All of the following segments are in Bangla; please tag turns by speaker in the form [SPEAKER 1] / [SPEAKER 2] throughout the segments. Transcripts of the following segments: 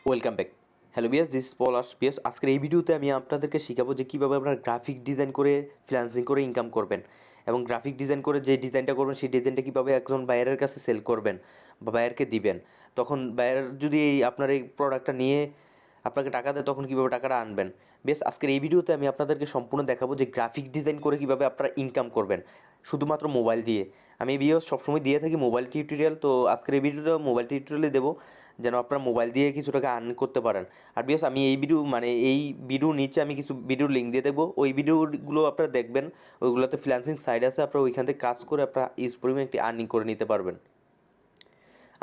[SPEAKER 1] Welcome back. Hello Biyas, this Palash Biyas. আজকের এই ভিডিওতে আমি আপনাদেরকে শেখাবো যে কীভাবে আপনারা গ্রাফিক ডিজাইন করে ফ্রিল্যান্সিং করে ইনকাম করবেন, এবং গ্রাফিক ডিজাইন করে যে ডিজাইনটা করবেন সেই ডিজাইনটা কীভাবে একজন বায়ারের কাছে সেল করবেন বা বায়ারকে দিবেন। তখন বায়ার যদি আপনার এই প্রোডাক্টটা নিয়ে আপনাকে টাকা দেয়, তখন কীভাবে টাকাটা আনবেন। বেশ, আজকের এই ভিডিওতে আমি আপনাদেরকে সম্পূর্ণ দেখাবো যে গ্রাফিক ডিজাইন করে কীভাবে আপনারা ইনকাম করবেন শুধুমাত্র মোবাইল দিয়ে। আমি এই ভিডিও সবসময় দিয়ে থাকি মোবাইল টিউটোরিয়াল, তো আজকের এই ভিডিওটা মোবাইল টিউটোরিয়ালে দেবো যেন আপনারা মোবাইল দিয়ে কিছু টাকা আর্ন করতে পারেন। আর বিকজ আমি এই ভিডিও নিচে আমি কিছু ভিডিওর লিঙ্ক দিয়ে দেবো, ওই ভিডিওগুলো আপনারা দেখবেন। ওইগুলোতে ফ্রিল্যান্সিং সাইট আছে, আপনারা ওইখান থেকে কাজ করে আপনারা ইউজ পরিমাণ একটি আর্নিং করে নিতে পারবেন।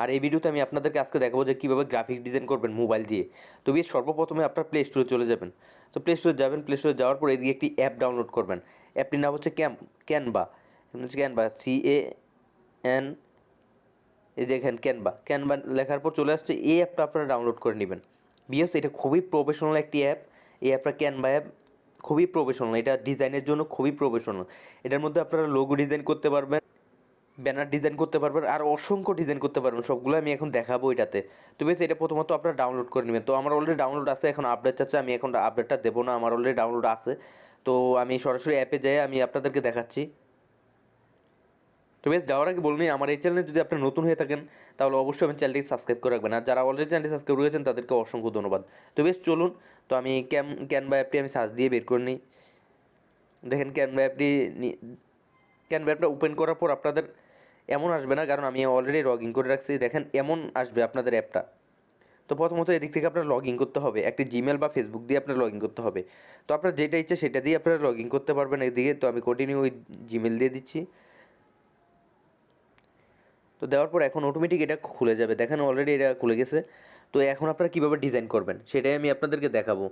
[SPEAKER 1] আর এই ভিডিওতে আমি আপনাদেরকে আজকে দেখাবো যে কীভাবে গ্রাফিক্স ডিজাইন করবেন মোবাইল দিয়ে। তো বেশ, সর্বপ্রথমে আপনার প্লে স্টোরে চলে যাবেন। তো প্লে স্টোরে যাবেন, প্লে স্টোরে যাওয়ার পর এদিকে একটি অ্যাপ ডাউনলোড করবেন। অ্যাপটির নাম হচ্ছে ক্যানভা। CAN, এই দেখেন ক্যানভা লেখার পর চলে আসছে। এই অ্যাপটা আপনারা ডাউনলোড করে নেবেন। বিকজ এটা খুবই প্রফেশনাল একটি অ্যাপ। এই অ্যাপটা ক্যানভা অ্যাপ, খুবই প্রফেশনাল। এটা ডিজাইনের জন্য খুবই প্রফেশনাল। এটার মধ্যে আপনারা লোগো ডিজাইন করতে পারবেন, ব্যানার ডিজাইন করতে পারবেন, আর অসংখ্য ডিজাইন করতে পারবেন। সবগুলো আমি এখন দেখাবো এটাতে। তো বেশ, এটা প্রথমত আপনারা ডাউনলোড করে নেবেন। তো আমার অলরেডি ডাউনলোড আছে, এখন আপডেট চাচ্ছে, আমি এখন আপডেটটা দেবো না, আমার অলরেডি ডাউনলোড আছে। তো আমি সরাসরি অ্যাপে যাই, আমি আপনাদেরকে দেখাচ্ছি। তো বেশ, যাওয়ার আগে বলুন, আমার এই চ্যানেলে যদি আপনি নতুন হয়ে থাকেন তাহলে অবশ্যই আমি চ্যানেলটি সাবস্ক্রাইব করে রাখবেন, আর যারা অলরেডি চ্যানেলটি সাবস্ক্রাইব করেছেন তাদেরকে অসংখ্য ধন্যবাদ। তো বেশ, চলুন। তো আমি ক্যানভা অ্যাপটি আমি সার্চ দিয়ে বের করে নিই। দেখেন ক্যানভা অ্যাপটা ওপেন করার পর আপনাদের এমন আসবে না, কারণ আমি অলরেডি লগ ইন করে রাখছি। দেখেন এমন আসবে আপনাদের অ্যাপটা। তো প্রথমত এদিক থেকে আপনার লগ ইন করতে হবে, একটি জিমেল বা ফেসবুক দিয়ে আপনার লগ ইন করতে হবে। তো আপনার যেটা ইচ্ছে সেটা দিয়ে আপনারা লগ ইন করতে পারবেন এদিকে। তো আমি কন্টিনিউ ওই জিমেল দিয়ে দিচ্ছি। তো দেওয়ার পর এখন অটোমেটিক এটা খুলে যাবে। দেখেন অলরেডি এটা খুলে গেছে। তো এখন আপনারা কীভাবে ডিজাইন করবেন সেটাই আমি আপনাদেরকে দেখাবো।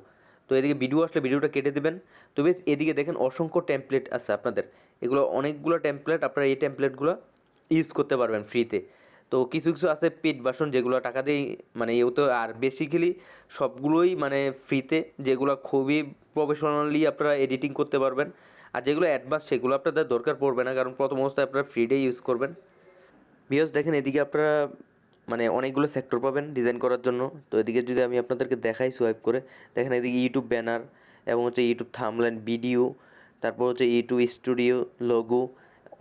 [SPEAKER 1] তো এদিকে ভিডিও আসলে ভিডিওটা কেটে দেবেন। তো বেশ, এদিকে দেখেন অসংখ্য টেমপ্লেট আছে আপনাদের। এগুলো অনেকগুলো টেমপ্লেট, আপনারা এই টেমপ্লেটগুলো ইউজ করতে পারবেন ফ্রিতে। তো কিছু কিছু আছে পেড ভার্সন, যেগুলো টাকা দিয়ে মানে তো, আর বেসিক্যালি সবগুলোই মানে ফ্রিতে, যেগুলো খুবই প্রফেশনালি আপনারা এডিটিং করতে পারবেন। আর যেগুলো অ্যাডভান্স সেগুলো আপনাদের দরকার পড়বে না, কারণ প্রথম অবস্থায় আপনারা ফ্রিতে ইউজ করবেন। বিকজ দেখেন এদিকে আপনারা মানে অনেকগুলো সেক্টর পাবেন ডিজাইন করার জন্য। তো এদিকে যদি আমি আপনাদেরকে দেখাই সোয়াইপ করে, দেখেন এদিকে ইউটিউব ব্যানার, এবং হচ্ছে ইউটিউব থাম্বনেল ভিডিও, তারপর হচ্ছে ইউটিউব স্টুডিও, লোগো,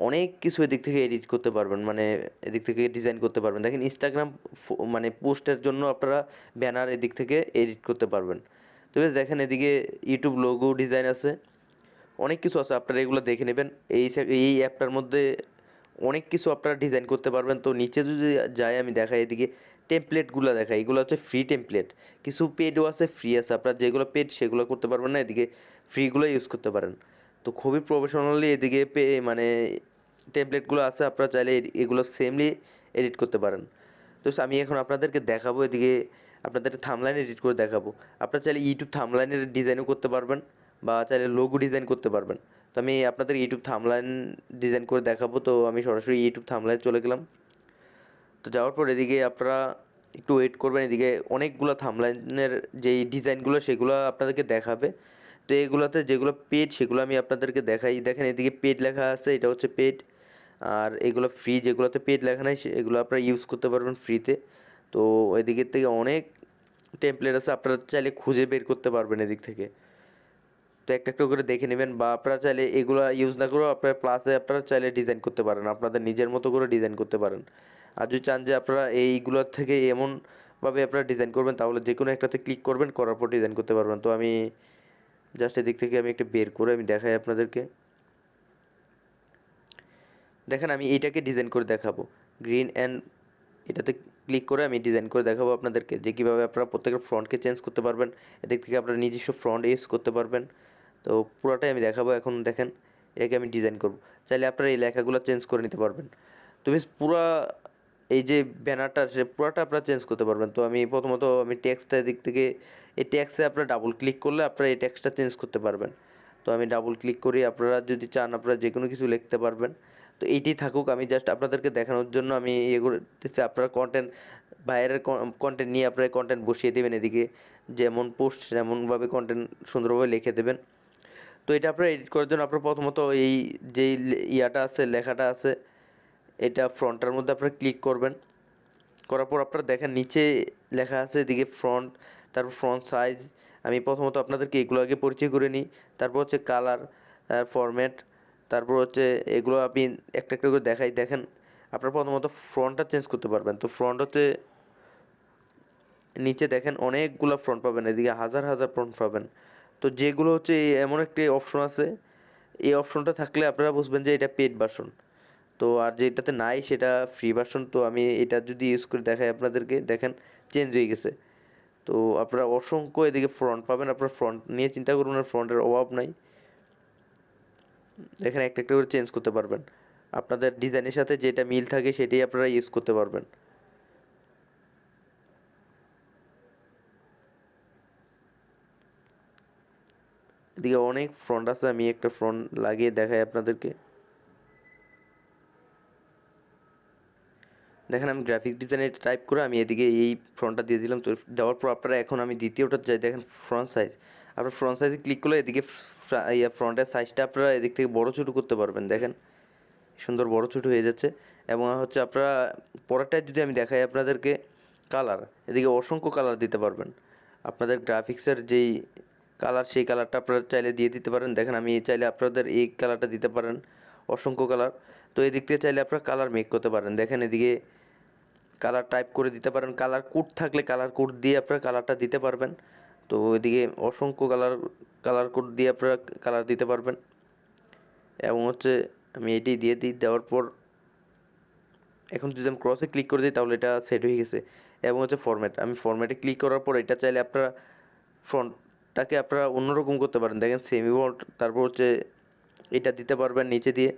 [SPEAKER 1] অনেক কিছু এদিক থেকে এডিট করতে পারবেন, মানে এদিক থেকে ডিজাইন করতে পারবেন। দেখেন ইনস্টাগ্রাম মানে পোস্টের জন্য আপনারা ব্যানার এদিক থেকে এডিট করতে পারবেন। তো বেশ, দেখেন এদিকে ইউটিউব লোগো ডিজাইন আছে, অনেক কিছু আছে, আপনারা এগুলো দেখে নেবেন। এই অ্যাপটার মধ্যে অনেক কিছু আপনারা ডিজাইন করতে পারবেন। তো নিচে যদি যাই আমি দেখাই, এদিকে টেমপ্লেটগুলো দেখাই, এগুলো হচ্ছে ফ্রি টেমপ্লেট। কিছু পেডও আছে, ফ্রি আছে। আপনারা যেগুলো পেড সেগুলো করতে পারবেন না, এদিকে ফ্রিগুলো ইউজ করতে পারেন। তো খুবই প্রফেশনালি এদিকে মানে টেমপ্লেটগুলো আছে, আপনারা চাইলে এগুলো সেমলি এডিট করতে পারেন। তো আমি এখন আপনাদেরকে দেখাবো, এদিকে আপনাদের থাম্বনেল এডিট করে দেখাবো। আপনারা চাইলে ইউটিউব থাম্বনেলের ডিজাইনও করতে পারবেন, বা চাইলে লোগো ডিজাইন করতে পারবেন। তো আমি আপনাদের ইউটিউব থাম্বনেল ডিজাইন করে দেখাবো। তো আমি সরাসরি ইউটিউব থাম্বনেলে চলে গেলাম। তো যাওয়ার পর এদিকে আপনারা একটু ওয়েট করবেন, এদিকে অনেকগুলো থাম্বনেলের যেই ডিজাইনগুলো সেগুলো আপনাদেরকে দেখাবে। তো এগুলোতে যেগুলো পেড সেগুলো আমি আপনাদেরকে দেখাই। দেখেন এদিকে পেড লেখা আছে, এটা হচ্ছে পেড। আর এগুলো ফ্রি, যেগুলোতে পেড লেখা নেই এগুলো আপনারা ইউজ করতে পারবেন ফ্রিতে। তো এদিকের থেকে অনেক টেমপ্লেট আছে, আপনারা চাইলে খুঁজে বের করতে পারবেন এদিক থেকে। তো একটা একটা করে দেখে নেবেন, বা আপনারা চাইলে এগুলো ইউজ না করেও আপনারা প্লাসে আপনারা চাইলে ডিজাইন করতে পারেন, আপনাদের নিজের মতো করে ডিজাইন করতে পারেন। আর যদি চান যে আপনারা এইগুলোর থেকে এমনভাবে আপনারা ডিজাইন করবেন, তাহলে যে কোনো একটাতে ক্লিক করবেন, করার পর ডিজাইন করতে পারবেন। তো আমি জাস্ট এদিক থেকে আমি একটা বের করে আমি দেখাই আপনাদেরকে। দেখেন আমি এইটাকে ডিজাইন করে দেখাবো, গ্রিন অ্যান্ড এটাতে ক্লিক করে আমি ডিজাইন করে দেখাবো আপনাদেরকে যে কীভাবে আপনারা প্রত্যেকের ফ্রন্টকে চেঞ্জ করতে পারবেন। এদিক থেকে আপনারা নিজস্ব ফ্রন্ট ইউজ করতে পারবেন। তো পুরোটাই আমি দেখাবো। এখন দেখেন এটাকে আমি ডিজাইন করব, চাইলে আপনারা এই লেখাগুলো চেঞ্জ করে নিতে পারবেন। তো বেশ, পুরো এই যে ব্যানারটা সে পুরোটা আপনারা চেঞ্জ করতে পারবেন। তো আমি প্রথমত আমি টেক্সটটা দিক থেকে, এই টেক্সটে আপনারা ডাবল ক্লিক করলে আপনারা এই টেক্সটটা চেঞ্জ করতে পারবেন। তো আমি ডাবল ক্লিক করি, আপনারা যদি চান আপনারা যে কোনো কিছু লিখতে পারবেন। তো এইটি থাকুক, আমি জাস্ট আপনাদেরকে দেখানোর জন্য আমি ইয়ে করতেছি। আপনারা কন্টেন্ট বাইরের কন্টেন্ট নিয়ে আপনারা কন্টেন্ট বসিয়ে দেবেন এদিকে, যেমন পোস্ট তেমনভাবে কন্টেন্ট সুন্দরভাবে লিখে দেবেন। তো এটা আপনারা এডিট করার জন্য আপনারা প্রথমত এই যেই ইয়াটা আছে, লেখাটা আছে, এটা ফ্রন্টটার মধ্যে আপনারা ক্লিক করবেন। করার পর আপনারা দেখেন নিচে লেখা আছে, এদিকে ফ্রন্ট, তারপর ফ্রন্ট সাইজ। আমি প্রথমত আপনাদেরকে এগুলো আগে পরিচয় করে নিই, তারপর হচ্ছে কালার, ফরম্যাট, তারপর হচ্ছে এগুলো আমি একটা একটা করে দেখাই। দেখেন আপনারা প্রথমত ফ্রন্টটা চেঞ্জ করতে পারবেন। তো ফ্রন্ট হচ্ছে নিচে দেখেন অনেকগুলো ফ্রন্ট পাবেন, এদিকে হাজার হাজার ফ্রন্ট পাবেন। তো যেগুলো হচ্ছে এমন একটি অপশন আছে, এই অপশনটা থাকলে আপনারা বুঝবেন যে এটা পেড ভার্সন। তো আর যেটাতে নাই সেটা ফ্রি ভার্সন। তো আমি এটা যদি ইউজ করে দেখাই আপনাদেরকে, দেখেন চেঞ্জ হয়ে গেছে। তো আপনারা অসংখ্য এদিকে ফ্রন্ট পাবেন, আপনার ফ্রন্ট নিয়ে চিন্তা করুন, আর ফ্রন্টের অভাব নাই। দেখেন একটা একটা করে চেঞ্জ করতে পারবেন, আপনাদের ডিজাইনের সাথে যেটা মিল থাকে সেটাই আপনারা ইউজ করতে পারবেন। এদিকে অনেক ফ্রন্ট আছে, আমি একটা ফ্রন্ট লাগিয়ে দেখাই আপনাদেরকে। দেখেন আমি গ্রাফিক ডিজাইনে টাইপ করে আমি এদিকে এই ফ্রন্টটা দিয়ে দিলাম। তো দেওয়ার পর আপনারা এখন আমি দ্বিতীয়টা যাই, দেখেন ফ্রন্ট সাইজ। আপনার ফ্রন্ট সাইজে ক্লিক করলে এদিকে ফ্রন্টের সাইজটা আপনারা এদিক থেকে বড় ছোটো করতে পারবেন। দেখেন সুন্দর বড় ছোটো হয়ে যাচ্ছে। এবং হচ্ছে আপনারা পরেরটায় যদি আমি দেখাই আপনাদেরকে, কালার, এদিকে অসংখ্য কালার দিতে পারবেন। আপনাদের গ্রাফিক্সের যেই কালার, সেই কালারটা আপনারা চাইলে দিয়ে দিতে পারেন। দেখেন আমি চাইলে আপনাদের এই কালারটা দিতে পারেন, অসংখ্য কালার। তো এদিক থেকে চাইলে আপনারা কালার মেক করতে পারেন। দেখেন এদিকে কালার টাইপ করে দিতে পারেন, কালার কোড থাকলে কালার কোড দিয়ে আপনারা কালারটা দিতে পারবেন। তো এদিকে অসংখ্য কালার কোড দিয়ে আপনারা কালার দিতে পারবেন। এবং হচ্ছে আমি এটি দিয়ে দিই, দেওয়ার পর এখন যদি আমি ক্রসে ক্লিক করে দিই তাহলে এটা সেট হয়ে গেছে। এবং হচ্ছে ফরম্যাট, আমি ফরম্যাটে ক্লিক করার পর এটা চাইলে আপনারা ফ্রন্টটাকে আপনারা অন্যরকম করতে পারেন। দেখেন সেমি বোল্ড, তারপর হচ্ছে এটা দিতে পারবেন নিচে দিয়ে।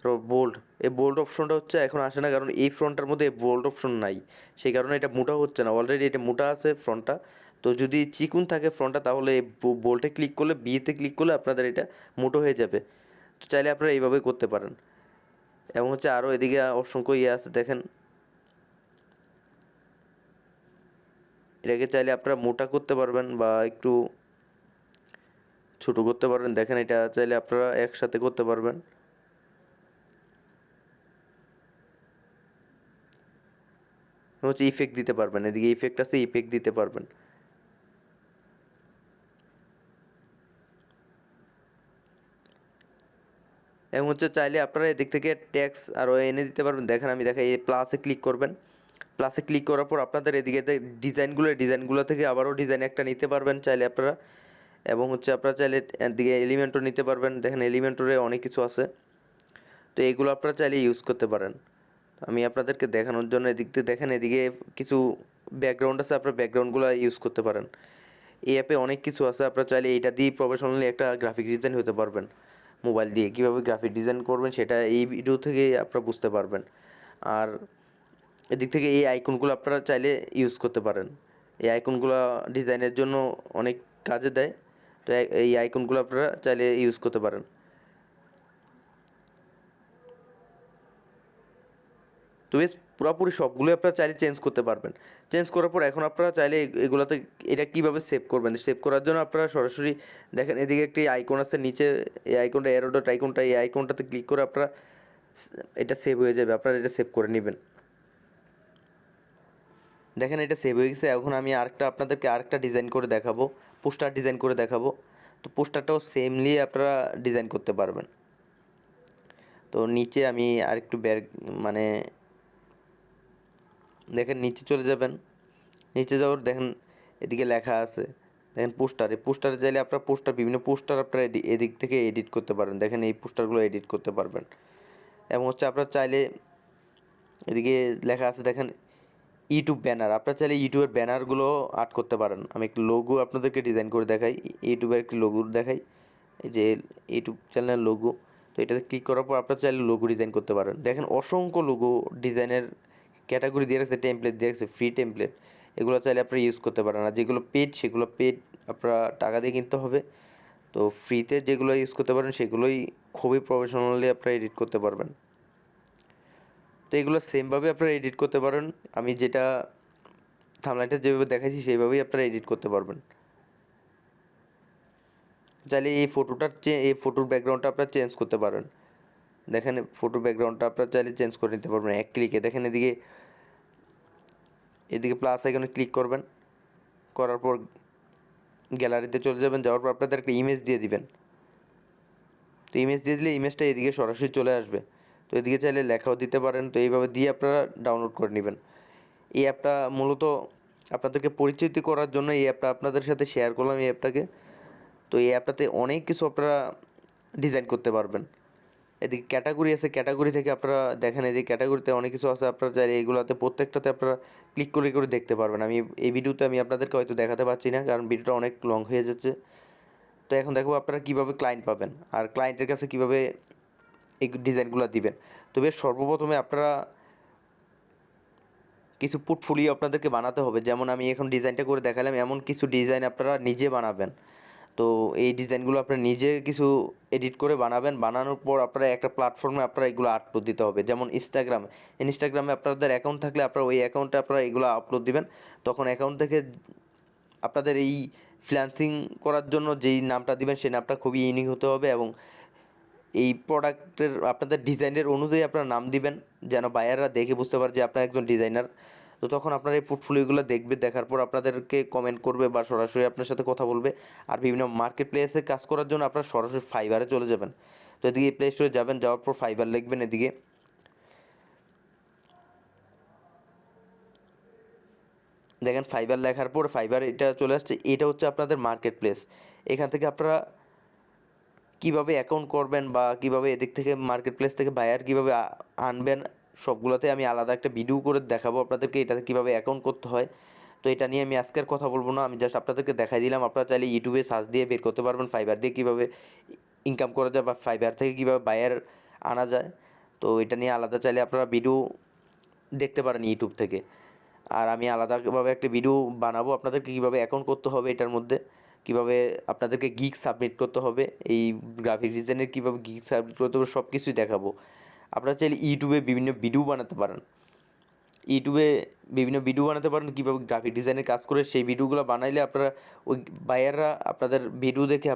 [SPEAKER 1] তো বোল্ড, এই বোল্ড অপশনটা হচ্ছে এখন আসে না, কারণ এই ফ্রন্টটার মধ্যে বোল্ড অপশন নাই, সেই কারণে এটা মোটা হচ্ছে না। অলরেডি এটা মোটা আছে ফ্রন্টটা। তো যদি চিকুন থাকে ফ্রন্টটা তাহলে এই বোল্টে ক্লিক করলে, বিয়েতে ক্লিক করলে আপনাদের এটা মোটো হয়ে যাবে। তো চাইলে আপনারা এইভাবে করতে পারেন। এবং হচ্ছে আরও এদিকে অসংখ্য ইয়ে আছে, দেখেন এটাকে চাইলে আপনারা মোটা করতে পারবেন বা একটু ছোটো করতে পারবেন। দেখেন এটা চাইলে আপনারা একসাথে করতে পারবেন। হচ্ছে ইফেক্ট দিতে পারবেন, এদিকে ইফেক্ট আছে, ইফেক্ট দিতে পারবেন। এবং হচ্ছে চাইলে আপনারা এদিক থেকে ট্যাক্স আরও এনে দিতে পারবেন। দেখেন আমি দেখাই, এই প্লাসে ক্লিক করবেন, প্লাসে ক্লিক করার পর আপনাদের এদিকে ডিজাইনগুলো থেকে আবারও ডিজাইন একটা নিতে পারবেন চাইলে আপনারা। এবং হচ্ছে আপনারা চাইলে এদিকে এলিমেন্টও নিতে পারবেন। দেখেন এলিমেন্টরে অনেক কিছু আছে, তো এগুলো আপনারা চাইলে ইউজ করতে পারেন। আমি আপনাদেরকে দেখানোর জন্য এদিক থেকে দেখেন এদিকে কিছু ব্যাকগ্রাউন্ড আছে, আপনার ব্যাকগ্রাউন্ডগুলো ইউজ করতে পারেন। এই অ্যাপে অনেক কিছু আছে, আপনারা চাইলে এটা দিয়ে প্রফেশনালি একটা গ্রাফিক ডিজাইন হতে পারবেন। মোবাইল দিয়ে কীভাবে গ্রাফিক ডিজাইন করবেন সেটা এই ভিডিও থেকে আপনারা বুঝতে পারবেন। আর এদিক থেকে এই আইকনগুলো আপনারা চাইলে ইউজ করতে পারেন। এই আইকনগুলো ডিজাইনের জন্য অনেক কাজে দেয়। তো এই আইকনগুলো আপনারা চাইলে ইউজ করতে পারেন। তো বেশ পুরোপুরি সবগুলোই আপনারা চাইলে চেঞ্জ করতে পারবেন। চেঞ্জ করার পর এখন আপনারা চাইলে এগুলোতে এটা কীভাবে সেভ করবেন, সেভ করার জন্য আপনারা সরাসরি দেখেন এদিকে একটি আইকন আছে নিচে, এই আইকনটা এরো ডট আইকনটা, এই আইকনটাতে ক্লিক করে আপনারা এটা সেভ হয়ে যাবে, আপনারা এটা সেভ করে নেবেন। দেখেন এটা সেভ হয়ে গেছে। এখন আমি আপনাদেরকে আরেকটা ডিজাইন করে দেখাবো, পোস্টার ডিজাইন করে দেখাবো। তো পোস্টারটাও সেমলি আপনারা ডিজাইন করতে পারবেন। তো নিচে আমি আরেকটু মানে দেখেন নিচে চলে যাবেন, নিচে যাওয়ার দেখেন এদিকে লেখা আছে, দেখেন পোস্টারে চাইলে আপনার বিভিন্ন পোস্টার আপনারা এদিক থেকে এডিট করতে পারেন। দেখেন এই পোস্টারগুলো এডিট করতে পারবেন। এবং হচ্ছে আপনারা চাইলে এদিকে লেখা আছে দেখেন ইউটিউব ব্যানার, আপনারা চাইলে ইউটিউবের ব্যানারগুলো আর্ট করতে পারেন। আমি একটু লোগো আপনাদেরকে ডিজাইন করে দেখাই, ইউটিউবের একটি লোগো দেখাই, এই যে ইউটিউব চ্যানেলের লোগো। তো এটাতে ক্লিক করার পর আপনারা চাইলে লোগো ডিজাইন করতে পারেন। দেখেন অসংখ্য লোগো ডিজাইনের ক্যাটাগরি দিয়ে রাখছে, টেমপ্লেট দিয়ে রাখছে, ফ্রি টেমপ্লেট। এগুলো চাইলে আপনারা ইউজ করতে পারেন। আর যেগুলো পেড সেগুলো পেড, আপনারা টাকা দিয়ে কিনতে হবে। তো ফ্রিতে যেগুলো ইউজ করতে পারেন সেগুলোই খুবই প্রফেশনালি আপনারা এডিট করতে পারবেন। তো এগুলো সেমভাবে আপনারা এডিট করতে পারেন, আমি যেটা থাম্বনেইলটা যেভাবে দেখাইছি সেইভাবেই আপনারা এডিট করতে পারবেন। চাইলে এই ফটোর ব্যাকগ্রাউন্ডটা আপনারা চেঞ্জ করতে পারেন। দেখেন ফটোর ব্যাকগ্রাউন্ডটা আপনারা চাইলে চেঞ্জ করে নিতে পারবেন এক ক্লিকে। দেখেন এদিকে এদিকে প্লাস আইকনে ক্লিক করবেন, করার পর গ্যালারিতে চলে যাবেন, যাওয়ার পর আপনাদের একটা ইমেজ দিয়ে দিবেন। তো ইমেজ দিয়ে দিলে ইমেজটা এদিকে সরাসরি চলে আসবে। তো এদিকে চাইলে লেখাও দিতে পারেন। তো এইভাবে দিয়ে আপনারা ডাউনলোড করে নেবেন। এই অ্যাপটা মূলত আপনাদেরকে পরিচিত করার জন্য এই অ্যাপটা আপনাদের সাথে শেয়ার করলাম, এই অ্যাপটাকে। তো এই অ্যাপটাতে অনেক কিছু আপনারা ডিজাইন করতে পারবেন। এদিকে ক্যাটাগরি আছে, ক্যাটাগরি থেকে আপনারা দেখেন, এই যে ক্যাটাগরিতে অনেক কিছু আছে, আপনারা চাইলে এইগুলোতে প্রত্যেকটাতে আপনারা ক্লিক করে করে দেখতে পারবেন। আমি এই ভিডিওতে আমি আপনাদেরকে হয়তো দেখাতে পারছি না, কারণ ভিডিওটা অনেক লং হয়ে যাচ্ছে। তো এখন দেখো আপনারা কীভাবে ক্লায়েন্ট পাবেন আর ক্লায়েন্টের কাছে কীভাবে এই ডিজাইনগুলো দিবেন। তো বেশ সর্বপ্রথমে আপনারা কিছু পোর্টফোলিও আপনাদেরকে বানাতে হবে। যেমন আমি এখন ডিজাইনটা করে দেখালাম, এমন কিছু ডিজাইন আপনারা নিজে বানাবেন। তো এই ডিজাইনগুলো আপনারা নিজে কিছু এডিট করে বানাবেন। বানানোর পর আপনারা একটা প্ল্যাটফর্মে আপনারা এগুলো আপলোড দিতে হবে। যেমন ইনস্টাগ্রামে আপনাদের অ্যাকাউন্ট থাকলে আপনারা ওই অ্যাকাউন্টে আপনারা এগুলো আপলোড দিবেন। তখন অ্যাকাউন্ট থেকে আপনাদের এই ফ্রিল্যান্সিং করার জন্য যেই নামটা দিবেন সেই নামটা খুবই ইউনিক হতে হবে, এবং এই প্রোডাক্টের আপনাদের ডিজাইনের অনুযায়ী আপনারা নাম দিবেন, যেন বায়াররা দেখে বুঝতে পারে যে আপনারা একজন ডিজাইনার। তো তখন আপনারা এই পোর্টফোলিওগুলো দেখবে, দেখার পর আপনাদেরকে কমেন্ট করবে বা সরাসরি আপনার সাথে কথা বলবে। আর বিভিন্ন মার্কেট প্লেসে কাজ করার জন্য আপনারা সরাসরি ফাইবারে চলে যাবেন। তো এদিকে প্লে স্টোরে যাবেন, যাওয়ার পর ফাইবার লিখবেন। এদিকে দেখেন ফাইবার লেখার পর ফাইবার এটা চলে আসছে। এটা হচ্ছে আপনাদের মার্কেট প্লেস। এখান থেকে আপনারা কীভাবে অ্যাকাউন্ট করবেন বা কীভাবে এদিক থেকে মার্কেট প্লেস থেকে বায়ার কীভাবে আনবেন, সবগুলোতে আমি আলাদা একটা ভিডিও করে দেখাবো আপনাদেরকে এটাতে কীভাবে অ্যাকাউন্ট করতে হয়। তো এটা নিয়ে আমি আজকের কথা বলবো না, আমি জাস্ট আপনাদেরকে দেখাই দিলাম। আপনারা চাইলে ইউটিউবে সার্চ দিয়ে বের করতে পারবেন ফাইবার দিয়ে কীভাবে ইনকাম করা যায় বা ফাইবার থেকে কীভাবে বায়ার আনা যায়। তো এটা নিয়ে আলাদা চাইলে আপনারা ভিডিও দেখতে পারেন ইউটিউব থেকে। আর আমি আলাদাভাবে একটা ভিডিও বানাবো আপনাদেরকে কীভাবে অ্যাকাউন্ট করতে হবে, এটার মধ্যে কীভাবে আপনাদেরকে গিগ সাবমিট করতে হবে, এই গ্রাফিক ডিজাইনের কীভাবে গিগ সাবমিট করতে হবে, সব কিছুই দেখাবো। আপনারা চাইলে ইউটিউবে বিভিন্ন ভিডিও বানাতে পারেন, কীভাবে গ্রাফিক ডিজাইনের কাজ করে। সেই ভিডিওগুলো বানাইলে আপনারা ওই বায়াররা আপনাদের ভিডিও দেখে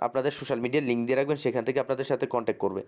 [SPEAKER 1] আপনাদের সোশ্যাল মিডিয়ার লিঙ্ক দিয়ে রাখবেন, সেখান থেকে আপনাদের সাথে কন্ট্যাক্ট করবে।